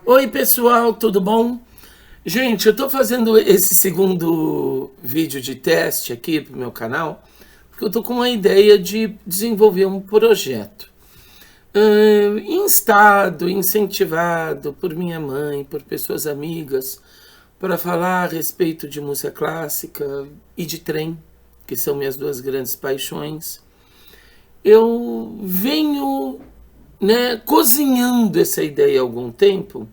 Oi, pessoal, tudo bom? Gente, eu estou fazendo esse segundo vídeo de teste aqui para o meu canal, porque eu estou com uma ideia de desenvolver um projeto. Instado, incentivado por minha mãe, por pessoas amigas, para falar a respeito de música clássica e de trem, que são minhas duas grandes paixões. Eu venho, cozinhando essa ideia há algum tempo,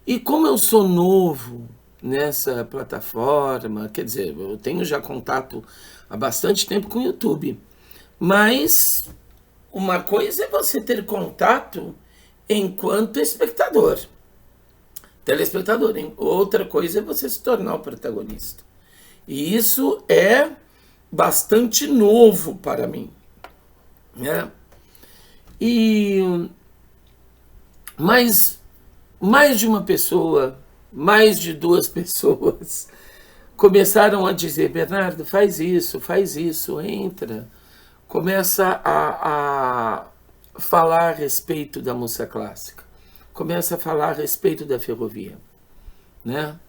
e como eu sou novo nessa plataforma, quer dizer, eu tenho já contato há bastante tempo com o YouTube, mas uma coisa é você ter contato enquanto espectador, telespectador, hein? Outra coisa é você se tornar o protagonista. E isso é bastante novo para mim, né? Mas mais de uma pessoa, mais de duas pessoas começaram a dizer: Bernardo, faz isso, entra. Começa a falar a respeito da música clássica. Começa a falar a respeito da ferrovia, né?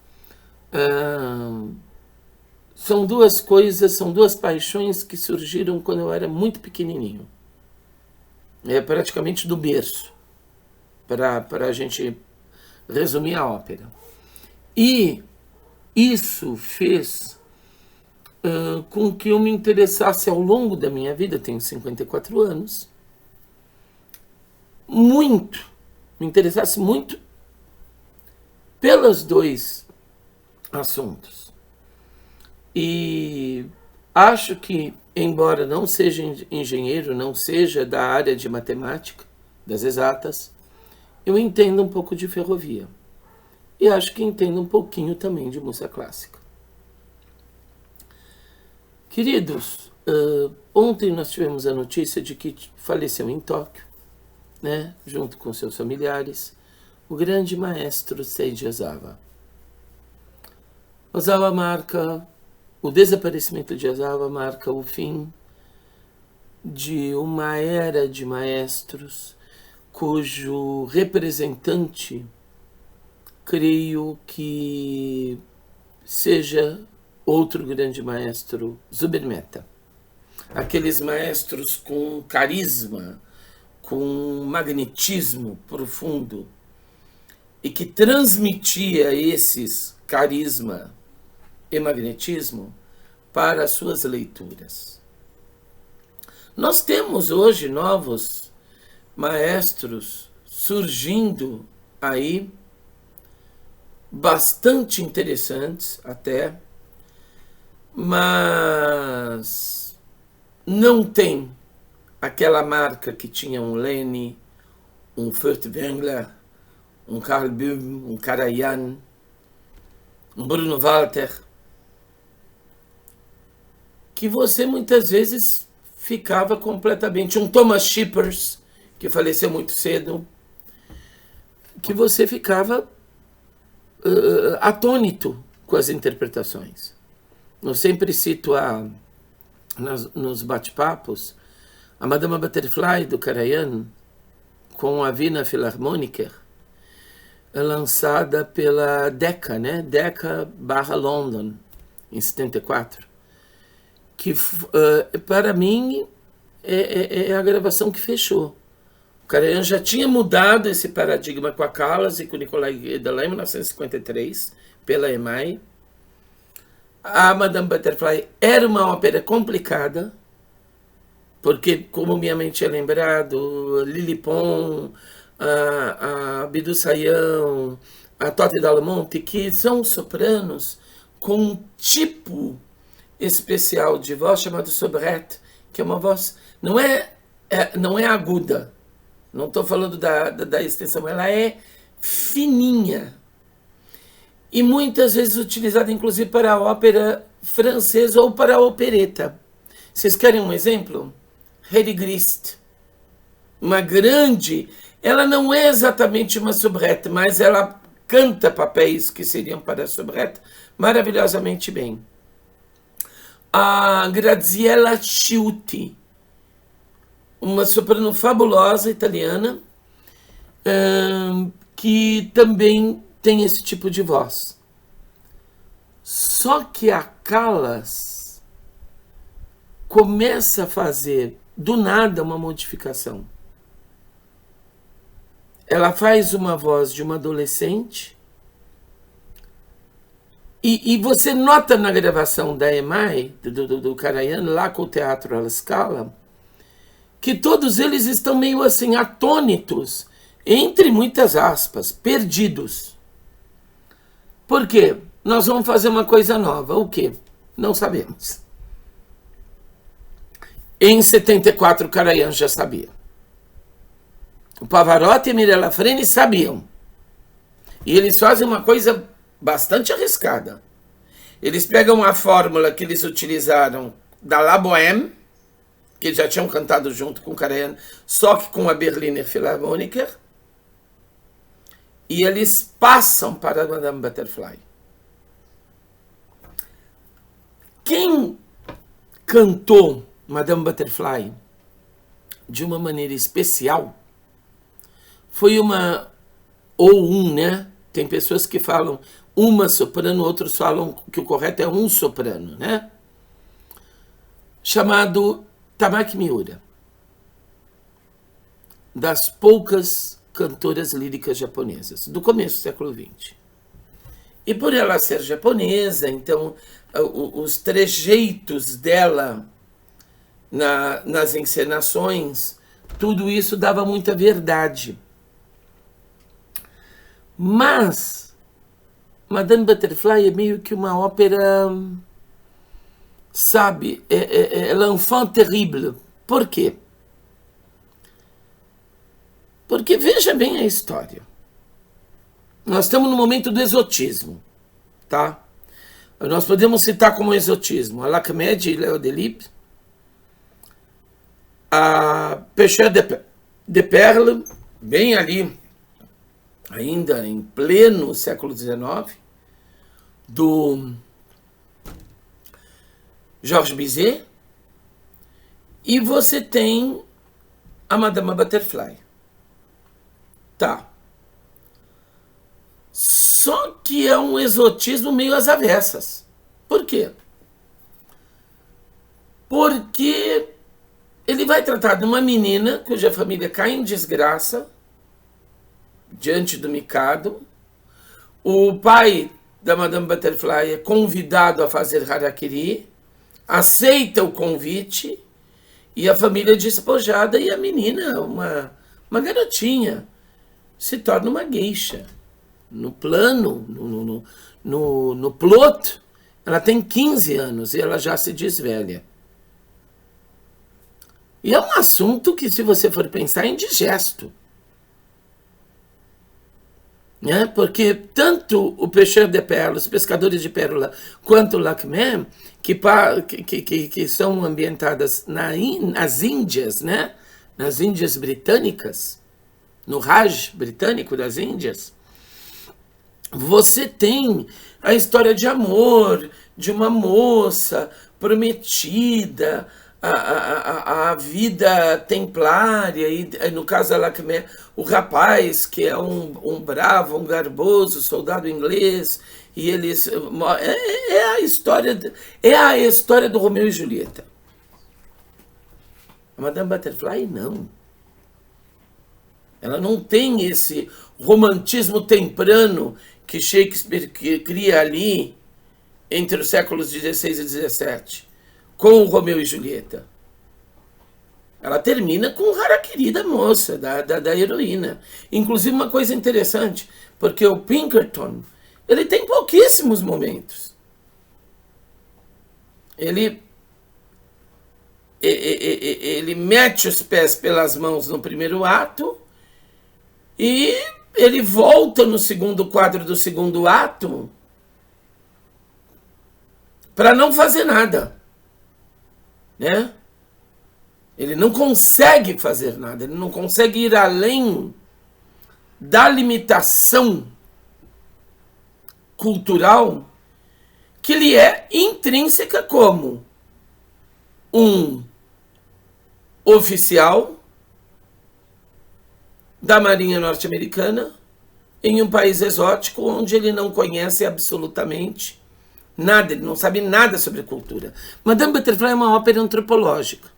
São duas coisas, são duas paixões que surgiram quando eu era muito pequenininho. É praticamente do berço, para a gente resumir a ópera. E isso fez com que eu me interessasse ao longo da minha vida, tenho 54 anos, me interessasse muito pelos dois assuntos. E acho que, embora não seja engenheiro, não seja da área de matemática, das exatas, eu entendo um pouco de ferrovia. E acho que entendo um pouquinho também de música clássica. Queridos, ontem nós tivemos a notícia de que faleceu em Tóquio, né, junto com seus familiares, o grande maestro Seiji Ozawa. O desaparecimento de Ozawa marca o fim de uma era de maestros cujo representante, creio que seja outro grande maestro, Zubin Mehta. Aqueles maestros com carisma, com magnetismo profundo, e que transmitia esses carisma e magnetismo para as suas leituras. Nós temos hoje novos maestros surgindo aí, bastante interessantes até, mas não tem aquela marca que tinha um Leni, um Furtwängler, um Karl Böhm, um Karajan, um Bruno Walter, que você muitas vezes ficava completamente, um Thomas Shippers, que faleceu muito cedo, que você ficava atônito com as interpretações. Eu sempre cito nos bate-papos a Madame Butterfly do Karajan com a Wiener Philharmoniker, lançada pela Decca, né? Decca/London, em 74, que para mim é a gravação que fechou. O Karajan já tinha mudado esse paradigma com a Callas e com o Nikolai Gdela em 1953, pela EMI. A Madame Butterfly era uma ópera complicada, porque, como minha mãe tinha lembrado, Lili Pon, a Bidu Sayão, a Totti Dal Monte, que são sopranos com um tipo especial de voz chamado soubrette, que é uma voz, não é aguda, não estou falando da extensão, ela é fininha. E muitas vezes utilizada, inclusive, para a ópera francesa ou para a opereta. Vocês querem um exemplo? Hedy Grist, uma grande... Ela não é exatamente uma soubrette, mas ela canta papéis que seriam para a soubrette maravilhosamente bem. A Graziella Ciuti, uma soprano fabulosa italiana, que também tem esse tipo de voz. Só que a Callas começa a fazer do nada uma modificação. Ela faz uma voz de uma adolescente e você nota na gravação da EMI, do Karajan, lá com o Teatro alla Scala, que todos eles estão meio assim atônitos, entre muitas aspas, perdidos. Por quê? Nós vamos fazer uma coisa nova. O quê? Não sabemos. Em 74, o Karajan já sabia. O Pavarotti e a Mirella Freni sabiam. E eles fazem uma coisa bastante arriscada. Eles pegam a fórmula que eles utilizaram da La Bohème, que já tinham cantado junto com o Karajan, só que com a Berliner Philharmoniker, e eles passam para Madame Butterfly. Quem cantou Madame Butterfly de uma maneira especial foi né? Tem pessoas que falam uma soprano, outros falam que o correto é um soprano, né? Chamado Tamaki Miura, das poucas cantoras líricas japonesas, do começo do século XX. E por ela ser japonesa, então, os trejeitos dela nas encenações, tudo isso dava muita verdade. Mas Madame Butterfly é meio que uma ópera, sabe, é l'enfant terrible. Por quê? Porque veja bem a história. Nós estamos no momento do exotismo, tá? Nós podemos citar como exotismo a Lachaud e Léo Delibes, a Pêcheur de Perle, bem ali, ainda em pleno século XIX, do Georges Bizet, e você tem a Madame Butterfly. Tá. Só que é um exotismo meio às avessas. Por quê? Porque ele vai tratar de uma menina cuja família cai em desgraça diante do Mikado. O pai da Madame Butterfly é convidado a fazer harakiri, aceita o convite e a família é despojada e a menina, uma garotinha, se torna uma geisha. No plano, no plot, ela tem 15 anos e ela já se diz velha. E é um assunto que, se você for pensar, é indigesto. Né? Porque tanto o Pêcheur de Perle, os pescadores de pérola, quanto o Lachaud, que são ambientadas nas Índias, né? Nas Índias britânicas, no Raj britânico das Índias, você tem a história de amor de uma moça prometida a vida templária, e no caso da Lachaud, o rapaz que é um bravo, um garboso soldado inglês, e eles é a história do Romeu e Julieta. A Madame Butterfly não. Ela não tem esse romantismo temprano que Shakespeare cria ali entre os séculos XVI e XVII, com o Romeu e Julieta. Ela termina com o harakiri da moça, da heroína. Inclusive, uma coisa interessante, porque o Pinkerton, ele tem pouquíssimos momentos. Ele mete os pés pelas mãos no primeiro ato e ele volta no segundo quadro do segundo ato para não fazer nada, né? Ele não consegue fazer nada, ele não consegue ir além da limitação cultural que lhe é intrínseca como um oficial da Marinha Norte-Americana em um país exótico onde ele não conhece absolutamente nada, ele não sabe nada sobre cultura. Madame Butterfly é uma ópera antropológica.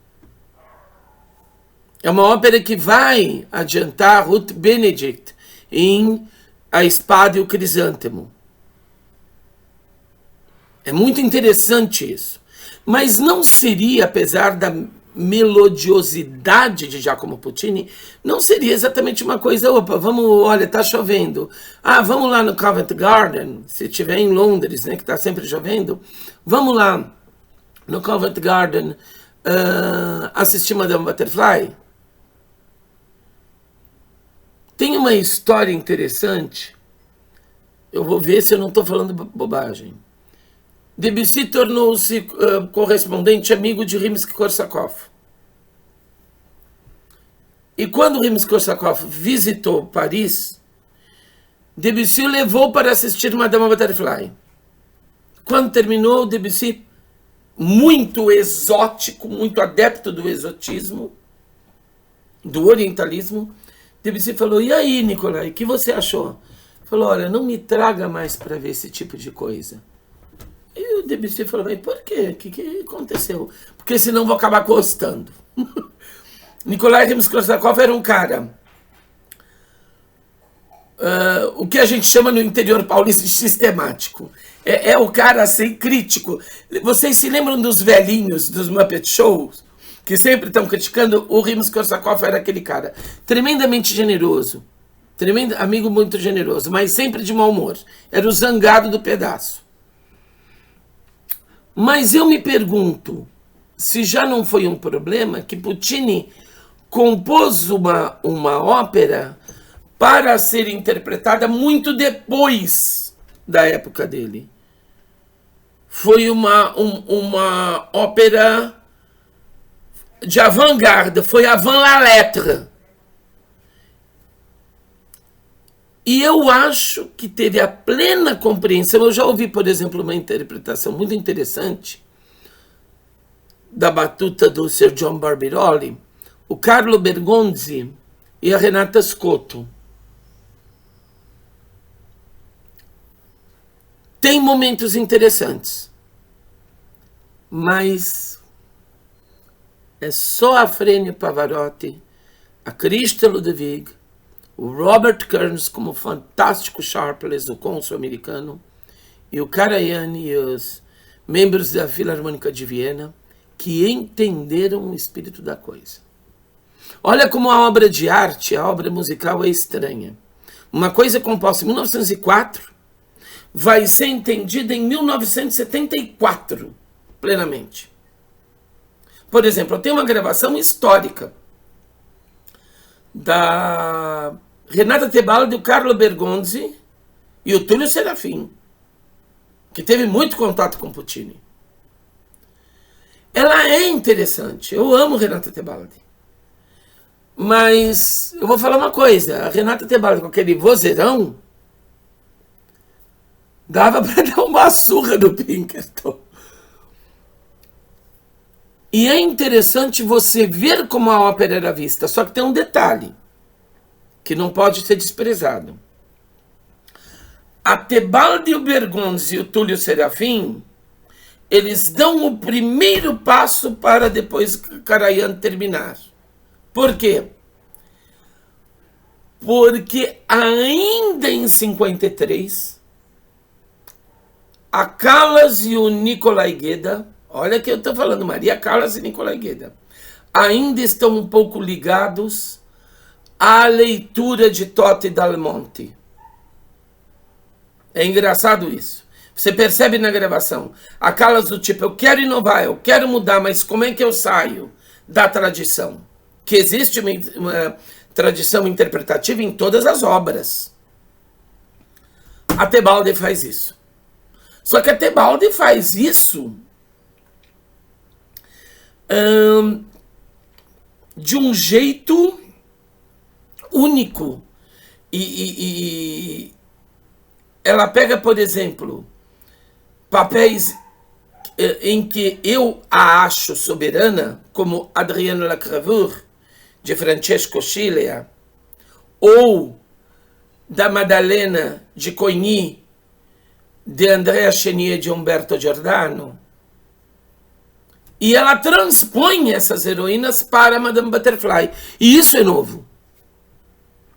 É uma ópera que vai adiantar Ruth Benedict em A Espada e o Crisântemo. É muito interessante isso. Mas não seria, apesar da melodiosidade de Giacomo Puccini, não seria exatamente uma coisa, opa, vamos, olha, tá chovendo. Ah, vamos lá no Covent Garden, se estiver em Londres, né, que tá sempre chovendo, vamos lá no Covent Garden assistir Madame Butterfly. Tem uma história interessante, eu vou ver se eu não estou falando bobagem. Debussy tornou-se correspondente amigo de Rimsky-Korsakov. E quando Rimsky-Korsakov visitou Paris, Debussy o levou para assistir Madame Butterfly. Quando terminou, Debussy, muito exótico, muito adepto do exotismo, do orientalismo, Debussy falou, e aí, Nicolai, o que você achou? Falou, olha, não me traga mais para ver esse tipo de coisa. E o Debussy falou, mas por quê? O que aconteceu? Porque senão vou acabar gostando. Nikolai Rimsky-Korsakov era um cara, o que a gente chama no interior paulista de sistemático. É o cara assim, crítico. Vocês se lembram dos velhinhos dos Muppet Shows? Que sempre estão criticando? O Rimsky-Korsakov era aquele cara tremendamente generoso, amigo muito generoso, mas sempre de mau humor. Era o zangado do pedaço. Mas eu me pergunto se já não foi um problema que Puccini compôs uma ópera para ser interpretada muito depois da época dele. Foi uma ópera de avant-garde, foi avant la lettre. E eu acho que teve a plena compreensão. Eu já ouvi, por exemplo, uma interpretação muito interessante da batuta do Sir John Barbirolli, o Carlo Bergonzi e a Renata Scotto. Tem momentos interessantes, mas é só a Frênio Pavarotti, a Christa Ludwig, o Robert Kearns como fantástico Sharpless, o cônsul americano, e o Karajan e os membros da Filarmônica de Viena, que entenderam o espírito da coisa. Olha como a obra de arte, a obra musical é estranha. Uma coisa composta em 1904 vai ser entendida em 1974, plenamente. Por exemplo, eu tenho uma gravação histórica da Renata Tebaldi, o Carlo Bergonzi e o Túlio Serafim, que teve muito contato com Puccini. Ela é interessante, eu amo Renata Tebaldi. Mas eu vou falar uma coisa, a Renata Tebaldi com aquele vozeirão dava para dar uma surra no Pinkerton. E é interessante você ver como a ópera era vista, só que tem um detalhe que não pode ser desprezado. A Tebaldi, o Bergonzi e o Túlio Serafim, eles dão o primeiro passo para depois Karajan terminar. Por quê? Porque ainda em 53, a Callas e o Nicolai Gueda, olha que eu estou falando, Maria Callas e Nicolai Gueda, ainda estão um pouco ligados à leitura de Totti Dal Monte. É engraçado isso. Você percebe na gravação, a Callas do tipo, eu quero inovar, eu quero mudar, mas como é que eu saio da tradição? Que existe uma tradição interpretativa em todas as obras. A Tebaldi faz isso. Só que a Tebaldi faz isso de um jeito único. E ela pega, por exemplo, papéis em que eu a acho soberana, como Adriano Lacrevure, de Francesco Scilia, ou da Madalena de Coigny, de Andrea Chenier e de Umberto Giordano, e ela transpõe essas heroínas para Madame Butterfly. E isso é novo.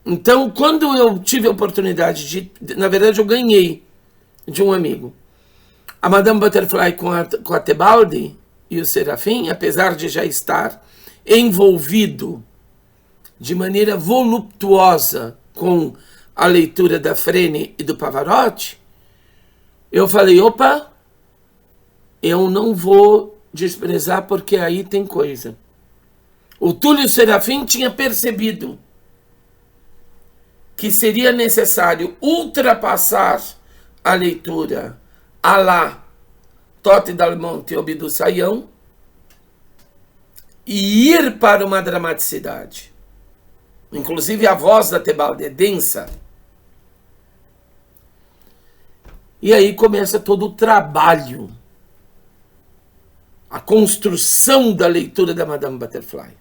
Então, quando eu tive a oportunidade de... Na verdade, eu ganhei de um amigo a Madame Butterfly com a Tebaldi e o Serafim, apesar de já estar envolvido de maneira voluptuosa com a leitura da Frene e do Pavarotti, eu falei, opa, eu não vou desprezar porque aí tem coisa. O Túlio Serafim tinha percebido que seria necessário ultrapassar a leitura à la Totti dal Monte e Obidu Sayão e ir para uma dramaticidade. Inclusive a voz da Tebaldi é densa. E aí começa todo o trabalho, a construção da leitura da Madame Butterfly.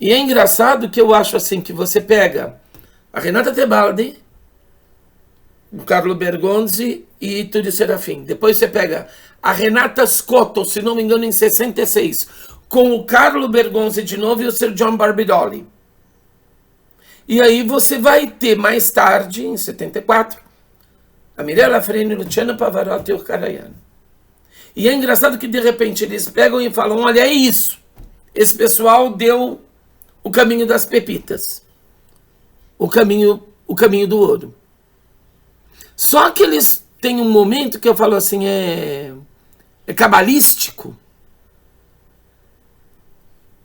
E é engraçado que eu acho assim, que você pega a Renata Tebaldi, o Carlo Bergonzi e Túlio Serafim. Depois você pega a Renata Scotto, se não me engano, em 66, com o Carlo Bergonzi de novo e o Sir John Barbidolli. E aí você vai ter mais tarde, em 74, a Mirella Freni, Luciano Pavarotti e o Karajan. E é engraçado que de repente eles pegam e falam, olha, é isso. Esse pessoal deu o caminho das pepitas. O caminho do ouro. Só que eles têm um momento que eu falo assim, é cabalístico,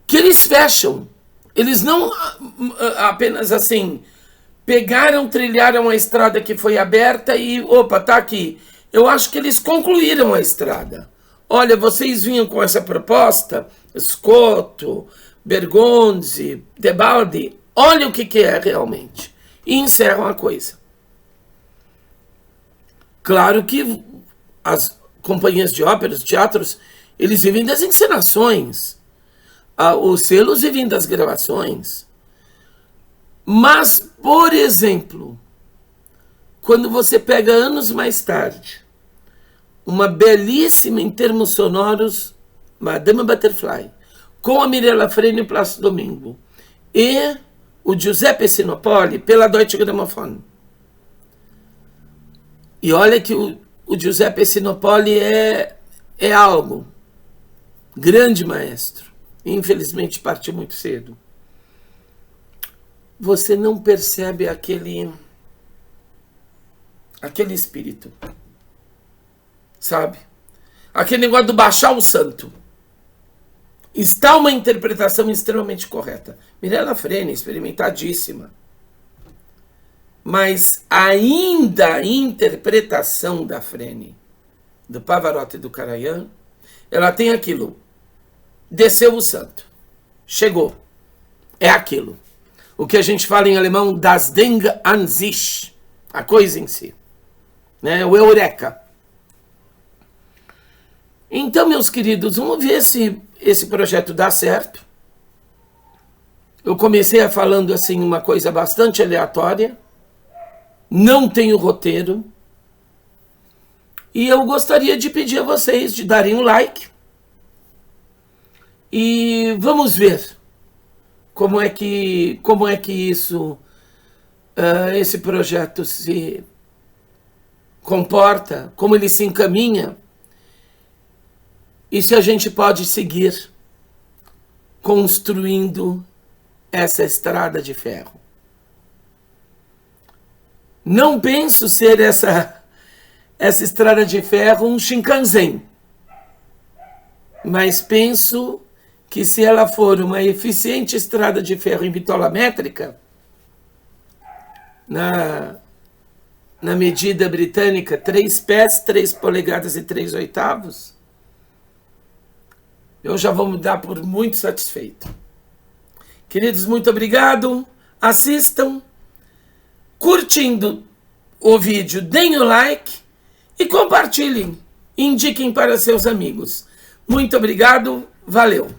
que eles fecham. Eles não apenas assim pegaram, trilharam a estrada que foi aberta e, opa, tá aqui. Eu acho que eles concluíram a estrada. Olha, vocês vinham com essa proposta, Scotto, Bergonzi, Tebaldi, olha o que é realmente. E encerram a coisa. Claro que as companhias de ópera, os teatros, eles vivem das encenações. Os selos vivem das gravações. Mas, por exemplo, quando você pega anos mais tarde, uma belíssima em termos sonoros, Madame Butterfly, com a Mirella Freni e o Plácido Domingo, e o Giuseppe Sinopoli pela Deutsche Grammophon. E olha que o Giuseppe Sinopoli é algo, grande maestro, infelizmente partiu muito cedo. Você não percebe aquele espírito, sabe? Aquele negócio do baixar o santo. Está uma interpretação extremamente correta. Mirella Freni, experimentadíssima. Mas ainda a interpretação da Freni, do Pavarotti e do Karajan, ela tem aquilo. Desceu o santo. Chegou. É aquilo. O que a gente fala em alemão, das Ding an sich. A coisa em si. Né? O eureka. Então, meus queridos, vamos ver se esse projeto dá certo. Eu comecei falando assim uma coisa bastante aleatória. Não tenho roteiro. E eu gostaria de pedir a vocês de darem um like. E vamos ver como é que isso, esse projeto se comporta, como ele se encaminha. E se a gente pode seguir construindo essa estrada de ferro. Não penso ser essa estrada de ferro um Shinkansen, mas penso que se ela for uma eficiente estrada de ferro em bitola métrica, na medida britânica, 3 pés, 3 polegadas e 3 oitavos, eu já vou me dar por muito satisfeito. Queridos, muito obrigado. Assistam. Curtindo o vídeo, deem o like e compartilhem. Indiquem para seus amigos. Muito obrigado. Valeu.